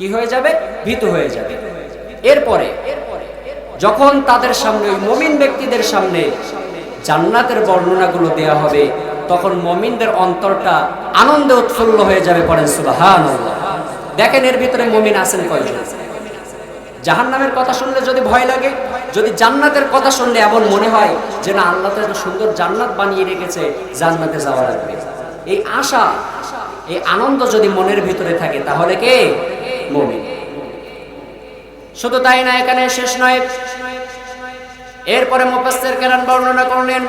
কি হয়ে যাবে? ভীতু হয়ে যাবে। এরপরে যখন তাদের সামনে, ওই মুমিন ব্যক্তিদের সামনে জান্নাতের বর্ণনাগুলো দেয়া হবে, তখন মুমিনদের অন্তরটা আনন্দে উৎফুল্ল হয়ে যাবে। পড়েন সুবহানাল্লাহ। দেখেন এর ভিতরে মুমিন আছেন কয়জন? জাহান্নামের কথা শুনলে যদি ভয় লাগে, যদি জান্নাতের কথা শুনলে এমন মনে হয় যে না, আল্লাহ তো এত সুন্দর জান্নাত বানিয়ে রেখেছে, জান্নাতে যাওয়া লাগবে, এই আশা, এই আনন্দ যদি মনের ভিতরে থাকে, তাহলে কে? মুমিন। শুধু তাই না, এখানে শেষ নয়। এরপরে মুফাসসির কেরাম বর্ণনা করলেন,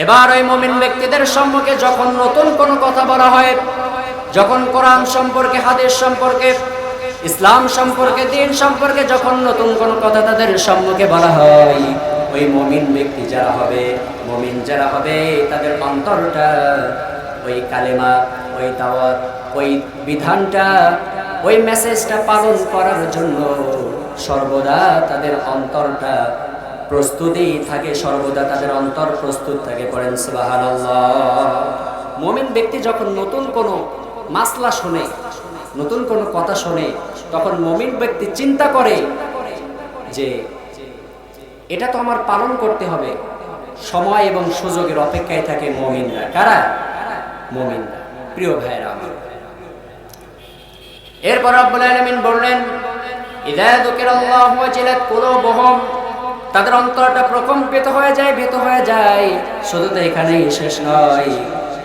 এবার ওই মুমিন ব্যক্তিদের সম্মুখে যখন নতুন কোনো কথা বলা হয়, যখন কোরআন সম্পর্কে, হাদিস সম্পর্কে, ইসলাম সম্পর্কে, দ্বীন সম্পর্কে যখন নতুন কোনো কথা তাদের সম্মুখে বলা হয়, ওই মুমিন ব্যক্তি যারা হবে, মুমিন যারা হবে, তাদের অন্তরটা ওই কালেমা, ওই দাওয়াত, ওই বিধানটা, ওই মেসেজটা পালন করার জন্য সর্বদা তাদের অন্তরটা প্রস্তুতি থাকে, সর্বদা তাদের অন্তর প্রস্তুত থাকে। পড়েন সুবহানাল্লাহ। মুমিন ব্যক্তি যখন নতুন কোনো মাসলা শুনে, নতুন কোনো কথা শুনে, তখন মুমিন ব্যক্তি চিন্তা করে যে এটা তো আমার পালন করতে হবে। সময় এবং সুযোগের অপেক্ষায় থাকে মুমিনরা। কারা? মুমিনরা। প্রিয় ভাইরা আমার, এরপর রব্বুল আলামিন বললেন, ইযা যুকিরাল্লাহু ওয়াজিলাত কুলুবুহুম, তাদের অন্তরটা প্রকম্পিত হয়ে যায়, ভীত হয়ে যায়। শুধু তো এখানেই শেষ নয়,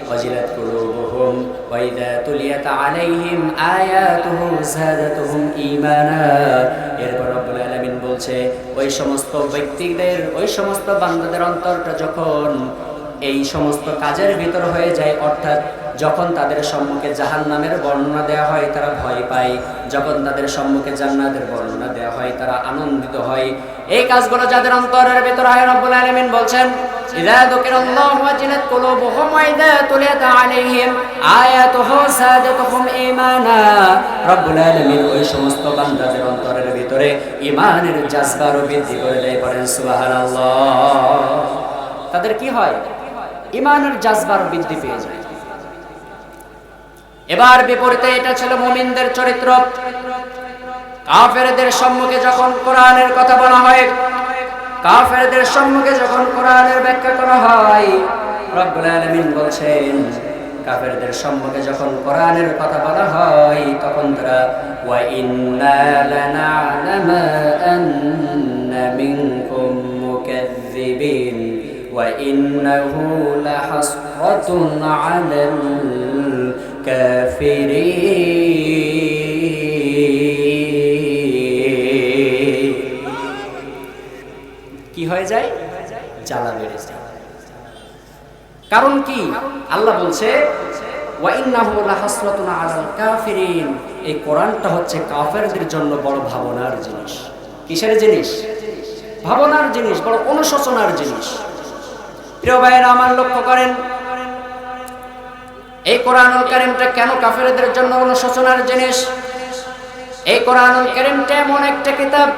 ওয়াজিলাত কুলুবুহুম ওয়া ইযা তুলিয়াত আলাইহিম আয়াতুহু যাদাতুহুম ঈমানা। এরপর রব্বুল আলামিন বলছে, ওই সমস্ত ব্যক্তিদের, ওই সমস্ত বান্দাদের অন্তরটা যখন এই সমস্ত কাজের ভিতর হয়ে যায়, অর্থাৎ যখন তাদের সম্মুখে জাহান্নামের বর্ণনা দেওয়া হয় তারা ভয় পায়, যখন তাদের সম্মুখে জান্নাতের বর্ণনা দেওয়া হয় তারা আনন্দিত হয়। এই কাজগুলো যাদের অন্তরের ভিতর হয়, রব্বুল আলামিন বলছেন, ইযা যুকিরাল্লাহু ওয়াজিলাত কুলুবুহুম ওয়া ইযা তুলিয়াত আলাইহিম আয়াতুহু যাদাতুহুম ঈমানা। রব্বুল আলামিন ওই সমস্ত বান্দাদের অন্তরের ভিতরে ঈমানের জাযবা বৃদ্ধি করে দেয়। পড়েন সুবহানাল্লাহ। তাদের কি হয়? ঈমানের জাযবা বৃদ্ধি পেয়ে যায়। এবার বিপরীতে, এটা ছিল মুমিনদের চরিত্র। কাফেরদের সম্মুখে যখন কোরআনের কথা বলা হয়, কাফেরদের সম্মুখে যখন কোরআনের ব্যাখ্যা করা হয়, রব্বুল আলামিন বলছেন, কাফেরদের সম্মুখে যখন কোরআনের কথা বলা হয়, তখন তারা ওয়া ইন্না লানা'লামু আন্না মিনকুম মুকাযযিবিন ওয়া ইন্নাহু লাহাসরাতুন আলাল কাফিরিন। কি হয়ে যায়? জ্বালা বেড়ে যায়। কারণ কি? আল্লাহ বলছে, ওয়া ইন্নাহু লাহাসরাতুন আলাল কাফিরিন। এই কোরআনটা হচ্ছে কাফেরদের জন্য বড় ভাবনার জিনিস। কিসের জিনিস? ভাবনার জিনিস, বড় অনুশোচনার জিনিস। প্রিয় ভাইয়েরা আমার, লক্ষ্য করেন, এই কোরআনুল কারীমটা কেন কাফেরদের জন্য অনুশোচনার জিনিস? এই কোরআনুল কারীমটা এমন একটা কিতাব,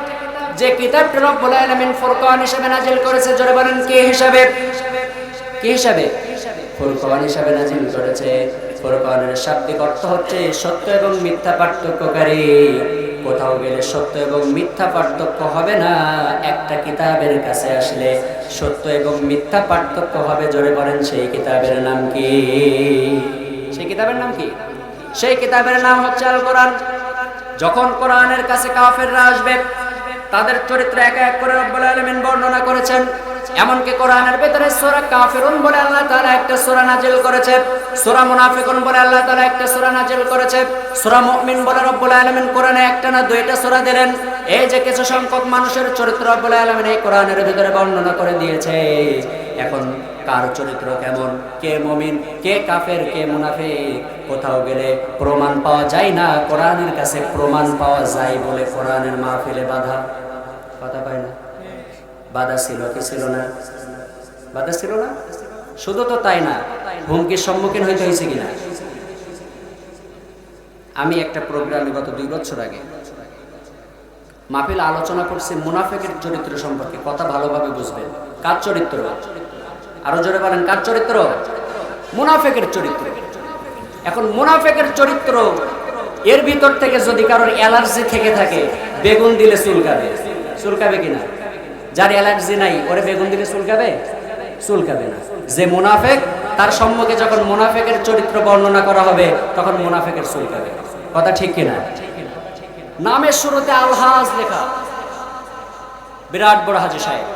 যে কিতাবটা রব্বুল আলামিন ফুরকান হিসেবে নাজিল করেছে। জোরে বলেন, কি হিসাবে? কি হিসাবে? ফুরকান হিসাবে নাজিল করেছে। ফুরকানের শাব্দিক অর্থ হচ্ছে সত্য এবং মিথ্যা পার্থক্যকারী। কোথাও গেলে সত্য এবং মিথ্যা পার্থক্য হবে না, একটা কিতাবের কাছে আসলে সত্য এবং মিথ্যা পার্থক্য হবে। জোরে বলেন, সেই কিতাবের নাম কি? সেই কিতাবের নাম কি? সেই কিতাবের নাম হচ্ছে আল কোরআন। যখন কোরআনের কাছে কাফেররা আসবে, তাদের চরিত্র এক এক করে রব্বুল আলামিন বর্ণনা করেছেন। এমনকি কোরআনের ভিতরে সূরা কাফিরুন বলে আল্লাহ তাআলা একটা সূরা নাজিল করেছে, সূরা মুনাফিকুন বলে আল্লাহ তাআলা একটা সূরা নাজিল করেছে, সূরা মুমিন বলে রব্বুল আলামিন কোরআনে একটা না দুইটা সূরা দিলেন। এই যে কিছু সংখ্যক মানুষের চরিত্র রব্বুল আলামিন এই কোরআনের ভিতরে বর্ণনা করে দিয়েছে। এখন কার চরিত্র কেমন, কে মুমিন, কে কাফের, কে মুনাফিক, কোথাও গেলে প্রমাণ পাওয়া যায় না। কোরআনের কাছে প্রমাণ পাওয়া যায় বলে কোরআনের মাহফিলে বাধা, কথা পায় না। বাধা ছিল কি ছিল না? বাধা ছিল না। শুধু তো তাই না, হুমকির সম্মুখীন হইতে হয়েছে কিনা? আমি একটা প্রোগ্রামে গত 2 বছর আগে মাহফিলে আলোচনা করছি মুনাফিকের চরিত্র সম্পর্কে। কথা ভালোভাবে বুঝবেন। কার চরিত্র? আরো জোরে বলেন, কার চরিত্র? মুনাফিকের চরিত্র। এখন মুনাফিকের চরিত্র এর ভিতর থেকে যদি কারোর অ্যালার্জি থেকে থাকে বেগুন দিলে চুলকাবে, চুলকাবে কিনা? যার অ্যালার্জি নাই ওরে বেগুন দিলে চুলকাবে? চুলকাবে না। যে মুনাফেক তার সম্মুখে যখন মুনাফেকের চরিত্র বর্ণনা করা হবে তখন মুনাফেকের চুলকাবে। কথা ঠিক কিনা? নামের শুরুতে আলহাজ লেখা, বিরাট বড় হাজী সাহেব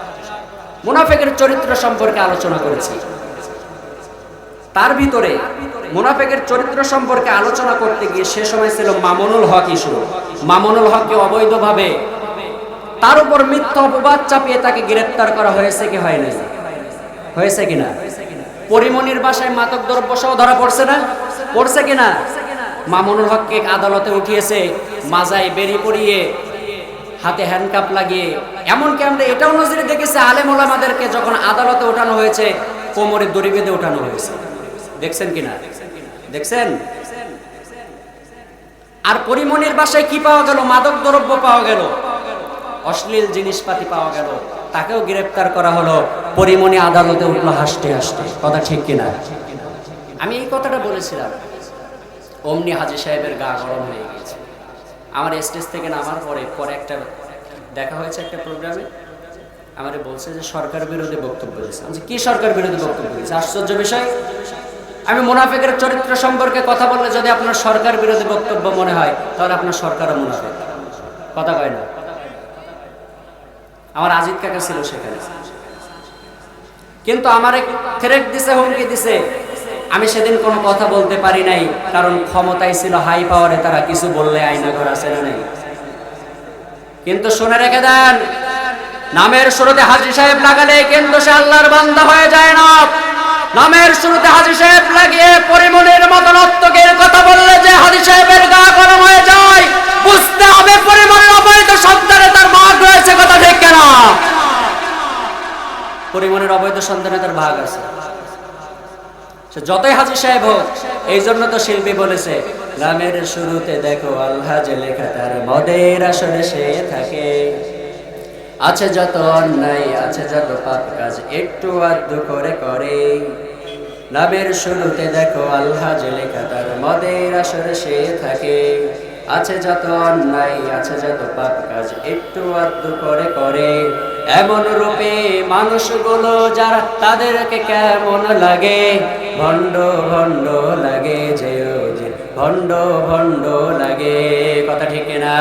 মুনাফেকের চরিত্র সম্পর্কে আলোচনা করেছি। তার ভিতরে মুনাফেকের চরিত্র সম্পর্কে আলোচনা করতে গিয়ে সে সময় ছিল মামুনুল হক ইস্যু। মামুনুল হককে অবৈধভাবে তার উপর মিথ্যা অপবাদ চাপিয়ে তাকে গ্রেফতার করা হয়েছে কি হয় নাই? হয়েছে কিনা? পরিমনির বাসায় মাদক দ্রব্য সহ ধরা পড়ছে না? পড়ছে কিনা? মামুনুল হককে আদালতে উঠিয়েছে, মাজায় বেরি পরিয়ে, হাতে হ্যান্ডকাপ লাগিয়ে। এমনকি আমরা এটাও নজিরে দেখেছি আলেম ওলামাদেরকে যখন আদালতে ওঠানো হয়েছে কোমরে দড়ি বেঁধে ওঠানো হয়েছে। দেখছেন কিনা? দেখছেন? আর পরিমনির বাসায় কি পাওয়া গেল? মাদক দ্রব্য পাওয়া গেল, অশ্লীল জিনিসপাতি পাওয়া গেল, তাকেও গ্রেফতার করা হলো। পরিমনি আদালতে উঠলো হাসতে হাসতে। কথা ঠিক কিনা? আমি এই কথাটা বলেছিলাম, অমনি হাজী সাহেবের গা গরম হয়ে গেছে। আমার স্টেজ থেকে নামার পরে একটা দেখা হয়েছে একটা প্রোগ্রামে, আমারে বলছে যে সরকার বিরোধী বক্তব্য দিয়েছে। আমি কি সরকার বিরোধী বক্তব্য দিয়েছে? আশ্চর্য বিষয়। আমি মুনাফিকের চরিত্র সম্পর্কে কথা বললে যদি আপনার সরকার বিরোধী বক্তব্য মনে হয় তাহলে আপনার সরকারও মুনাফিক। কথা কয় না? আমার আজিদ কাকা ছিল সেখানে, কিন্তু আমারে থ্রেট দিছে, হুমকি দিছে। আমি সেদিন কোনো কথা বলতে পারি নাই, কারণ ক্ষমতায় ছিল হাই পাওয়ারে, তারা কিছু বললে আইনা ঘর আছে না নাই। কিন্তু শুনে রেখে দেন, নামের শুরুতে হাজী সাহেব লাগালে কিন্তু সে আল্লাহর বান্দা হয়ে যায় না। নামের শুরুতে হাজী সাহেব লাগিয়ে পরিমনির মতো নর্তকের কথা বললে যে হাজী সাহেবের গা গরম হয়ে যায়, বুঝতে হবে পরিমনির অবৈধ সন্তানে তার ভাগ রয়েছে। কথা ঠিক কিনা? পরিমনির অবৈধ সন্তানে তার ভাগ আছে, সে যতই হাজী সাহেব হোক। এই জন্য তো শিল্পী বলেছে, নামের শুরুতে দেখো আলহাজ লেখা, তার মদের আসরে সে থাকে। আছে যত অন্যায়, আছে যত পাপ কাজ, একটু আধটু করে করে। নামের শুরুতে দেখো আলহাজ লেখা, তার মদের আসরে সে থাকে। আছে যত অন্যায়, আছে যত পাপ কাজ, একটু আধটু করে করে। এমন রূপে মানুষগুলো যারা, তাদেরকে কেমন লাগে? ভণ্ড ভণ্ড লাগে, যে ভণ্ড ভণ্ড লাগে। কথা ঠিক না?